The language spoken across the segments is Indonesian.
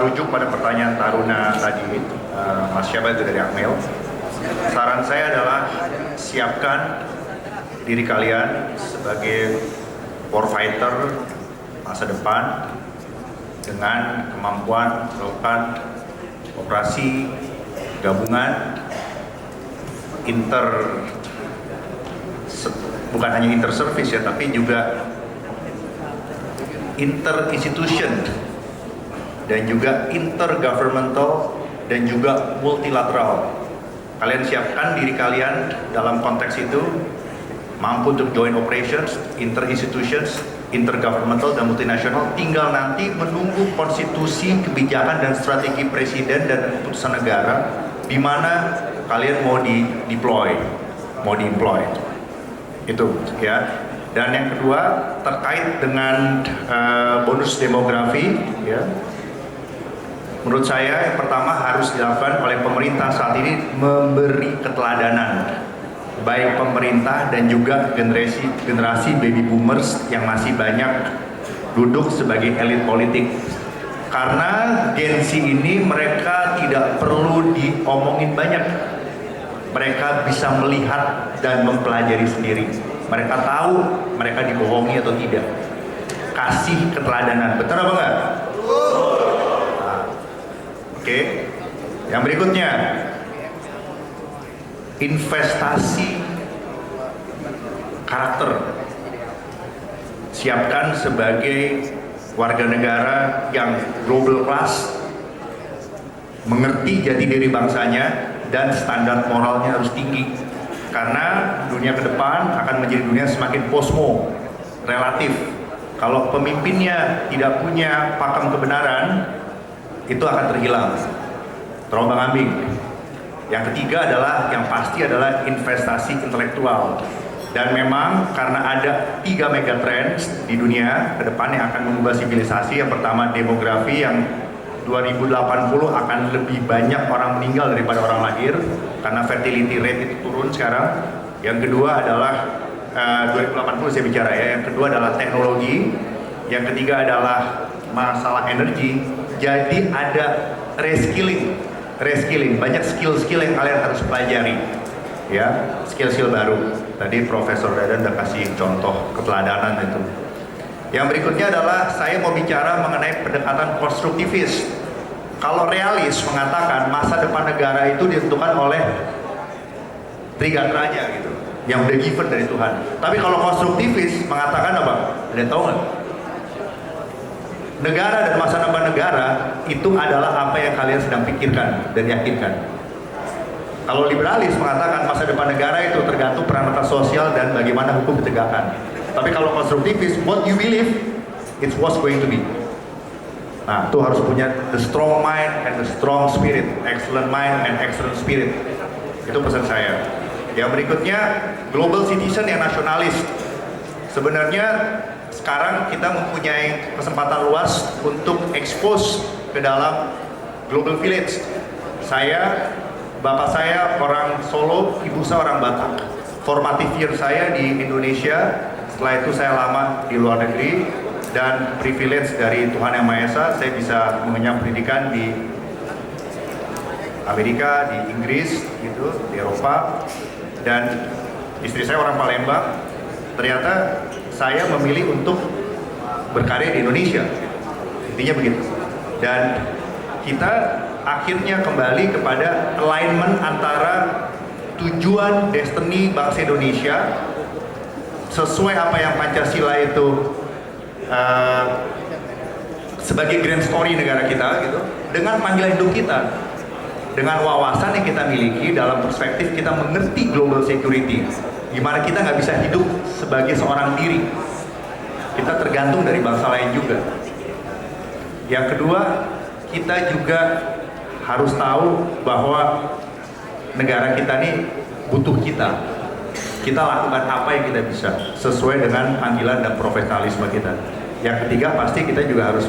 merujuk pada pertanyaan Taruna tadi, Mas Syaba itu dari Akmil. Saran saya adalah siapkan diri kalian sebagai war fighter masa depan dengan kemampuan melakukan operasi gabungan bukan hanya inter service ya, tapi juga inter institution dan juga intergovernmental dan juga multilateral. Kalian siapkan diri kalian dalam konteks itu mampu untuk joint operations, inter institutions, intergovernmental dan multinasional. Tinggal nanti menunggu konstitusi, kebijakan dan strategi presiden dan keputusan negara di mana kalian mau di-deploy, mau di-employ. Itu ya. Dan yang kedua terkait dengan bonus demografi ya. Menurut saya yang pertama harus dilakukan oleh pemerintah saat ini memberi keteladanan baik pemerintah dan juga generasi baby boomers yang masih banyak duduk sebagai elit politik. Karena Gen Z ini mereka tidak perlu diomongin banyak. Mereka bisa melihat dan mempelajari sendiri. Mereka tahu mereka dibohongi atau tidak. Kasih keteladanan, betul apa enggak? Oke. Yang berikutnya, investasi karakter. Siapkan sebagai warga negara yang global class, mengerti jati diri bangsanya, dan standar moralnya harus tinggi. Karena dunia ke depan akan menjadi dunia semakin posmo, relatif. Kalau pemimpinnya tidak punya pakem kebenaran, itu akan terhilang, terombang-ambing. Yang ketiga adalah, yang pasti adalah investasi intelektual. Dan memang karena ada 3 megatrends di dunia ke depan yang akan mengubah sivilisasi. Yang pertama demografi, yang 2080 akan lebih banyak orang meninggal daripada orang lahir karena fertility rate itu turun sekarang. Yang kedua adalah 2080 saya bicara ya. Yang kedua adalah teknologi. Yang ketiga adalah masalah energi. Jadi ada reskilling, banyak skill-skill yang kalian harus pelajari, ya, skill-skill baru. Tadi Profesor Dadan udah kasih contoh keteladanan itu. Yang berikutnya adalah saya mau bicara mengenai pendekatan konstruktivis. Kalau realis mengatakan masa depan negara itu ditentukan oleh Trigatranya gitu, yang udah given dari Tuhan. Tapi kalau konstruktivis mengatakan apa? Ada tahu nggak? Negara dan masa depan negara itu adalah apa yang kalian sedang pikirkan dan yakinkan. Kalau liberalis mengatakan masa depan negara itu tergantung peran atas sosial dan bagaimana hukum ditegakkan. Tapi kalau konstruktivis, what you believe, it's what's going to be. Nah, itu harus punya the strong mind and the strong spirit, excellent mind and excellent spirit. Itu pesan saya. Yang berikutnya, global citizen yang nasionalis. Sebenarnya sekarang kita mempunyai kesempatan luas untuk expose ke dalam global village. Bapak saya orang Solo, ibu saya orang Batak. Formative year saya di Indonesia, setelah itu saya lama di luar negeri, dan privilege dari Tuhan Yang Maha Esa, saya bisa mengenyam pendidikan di Amerika, di Inggris, gitu, di Eropa, dan istri saya orang Palembang. Ternyata saya memilih untuk berkarya di Indonesia, intinya begitu. Dan kita akhirnya kembali kepada alignment antara tujuan destiny bangsa Indonesia sesuai apa yang Pancasila itu sebagai grand story negara kita gitu, dengan panggilan hidup kita, dengan wawasan yang kita miliki dalam perspektif kita mengerti global security, gimana kita nggak bisa hidup sebagai seorang diri, kita tergantung dari bangsa lain juga. Yang kedua, kita juga harus tahu bahwa negara kita ini butuh kita lakukan apa yang kita bisa sesuai dengan panggilan dan profesionalisme kita. Yang ketiga, pasti kita juga harus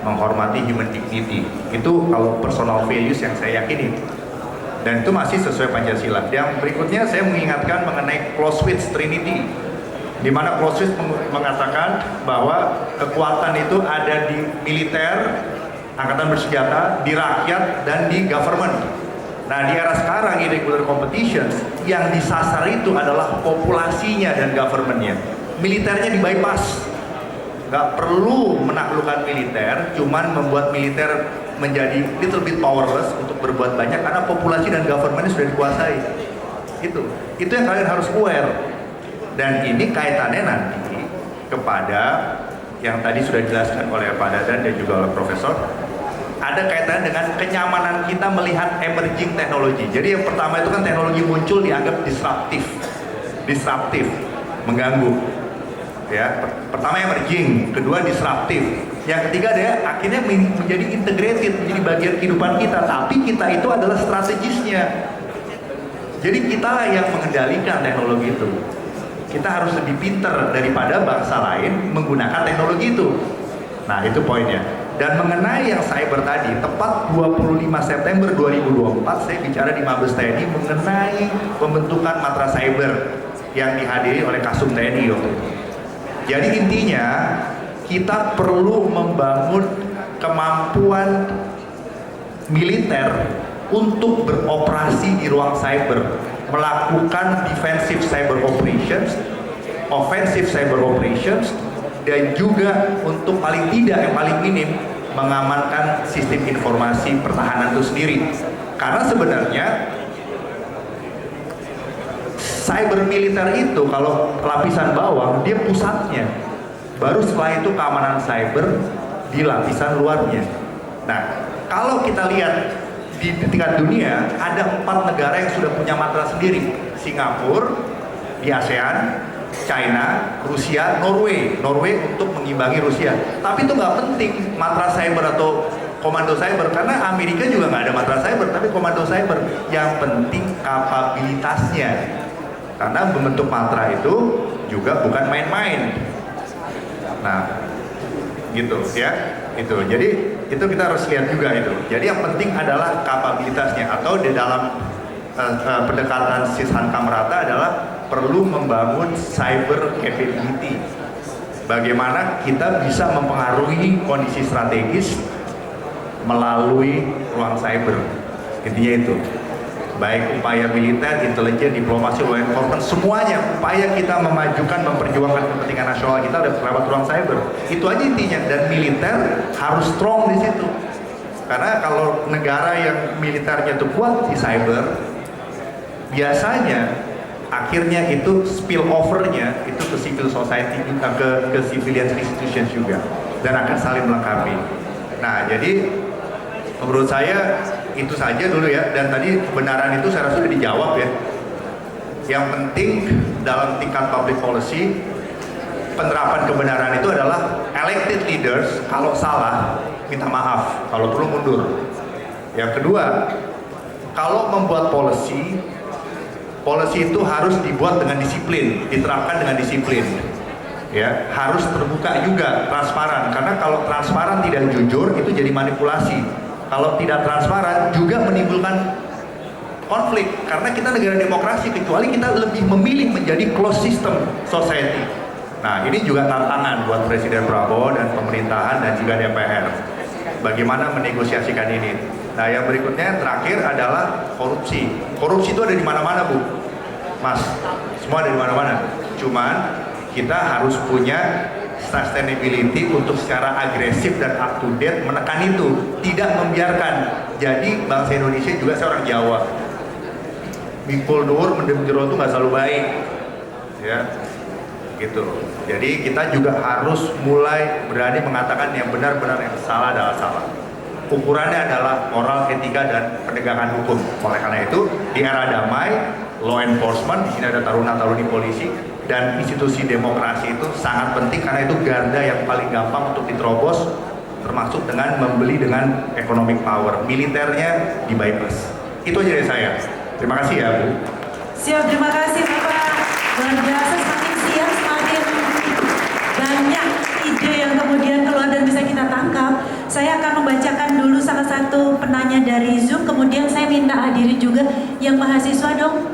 menghormati human dignity. Itu kalau personal values yang saya yakini, dan itu masih sesuai Pancasila. Yang berikutnya saya mengingatkan mengenai Clausewitz Trinity, di mana Clausewitz mengatakan bahwa kekuatan itu ada di militer, angkatan bersenjata, di rakyat, dan di government. Nah, di era sekarang irregular competitions yang disasar itu adalah populasinya dan governmentnya. Militernya di bypass, nggak perlu menaklukkan militer, cuman membuat militer menjadi little bit powerless untuk berbuat banyak karena populasi dan governmentnya sudah dikuasai. Itu yang kalian harus aware. Dan ini kaitannya nanti kepada yang tadi sudah dijelaskan oleh Pak Dadan dan juga oleh Profesor, ada kaitan dengan kenyamanan kita melihat emerging teknologi. Jadi yang pertama itu kan teknologi muncul dianggap disruptif, mengganggu. Ya, pertama emerging, kedua disruptif, yang ketiga dia akhirnya menjadi integrated, menjadi bagian kehidupan kita. Tapi kita itu adalah strategisnya. Jadi kita yang mengendalikan teknologi itu. Kita harus lebih pintar daripada bangsa lain menggunakan teknologi itu. Nah, itu poinnya. Dan mengenai yang cyber tadi, tepat 25 September 2024 saya bicara di Mabes TNI mengenai pembentukan Matra Cyber yang dihadiri oleh Kasum TNI waktu itu. Jadi intinya kita perlu membangun kemampuan militer untuk beroperasi di ruang cyber, melakukan defensive cyber operations, offensive cyber operations, dan juga untuk paling tidak yang paling minim mengamankan sistem informasi pertahanan itu sendiri. Karena sebenarnya cyber militer itu kalau lapisan bawah dia pusatnya, baru setelah itu keamanan cyber di lapisan luarnya. Nah, kalau kita lihat di tingkat dunia ada 4 negara yang sudah punya matra sendiri: Singapura di ASEAN, China, Rusia, Norway untuk mengimbangi Rusia. Tapi itu nggak penting matra cyber atau komando cyber, karena Amerika juga nggak ada matra cyber tapi komando cyber. Yang penting kapabilitasnya, karena membentuk matra itu juga bukan main-main. Nah, gitu ya, itu. Jadi itu kita harus lihat juga itu. Jadi yang penting adalah kapabilitasnya, atau di dalam pendekatan Sishan Kamrata adalah perlu membangun cyber capability. Bagaimana kita bisa mempengaruhi kondisi strategis melalui ruang cyber. Intinya itu. Baik upaya militer, intelijen, diplomasi, law enforcement, semuanya upaya kita memajukan, memperjuangkan kepentingan nasional kita udah lewat ruang cyber. Itu aja intinya. Dan militer harus strong di situ. Karena kalau negara yang militernya itu kuat di cyber, biasanya akhirnya itu spill over-nya itu ke civil society, ke civilian institutions juga, dan akan saling melengkapi. Nah, jadi menurut saya itu saja dulu ya. Dan tadi kebenaran itu saya rasa sudah dijawab ya. Yang penting dalam tingkat public policy, penerapan kebenaran itu adalah elected leaders kalau salah minta maaf, kalau perlu mundur. Yang kedua, kalau membuat policy itu harus dibuat dengan disiplin, diterapkan dengan disiplin. Ya, harus terbuka juga, transparan. Karena kalau transparan tidak jujur itu jadi manipulasi. Kalau tidak transparan juga menimbulkan konflik. Karena kita negara demokrasi, kecuali kita lebih memilih menjadi closed system society. Nah, ini juga tantangan buat Presiden Prabowo dan pemerintahan dan juga DPR. Bagaimana menegosiasikan ini? Nah, yang berikutnya terakhir adalah korupsi. Korupsi itu ada di mana-mana, Bu. Mas, semua ada di mana-mana. Cuman kita harus punya sustainability untuk secara agresif dan up to date menekan itu, tidak membiarkan. Jadi bangsa Indonesia juga, saya orang Jawa, mikul dur mendem jero itu nggak selalu baik, ya, gitu. Jadi kita juga harus mulai berani mengatakan yang benar-benar, yang salah adalah salah. Ukurannya adalah moral, etika, dan penegakan hukum. Oleh karena itu, di era damai, law enforcement, di sini ada taruna-taruni polisi, dan institusi demokrasi itu sangat penting karena itu garda yang paling gampang untuk diterobos, termasuk dengan membeli dengan economic power. Militernya di bypass. Itu aja dari saya. Terima kasih ya, Bu. Siap, terima kasih Bapak. Luar biasa, semakin siang semakin banyak ide yang kemudian keluar dan bisa kita tangkap. Saya akan membacakan dulu salah satu penanya dari Zoom, kemudian saya minta hadiri juga yang mahasiswa dong.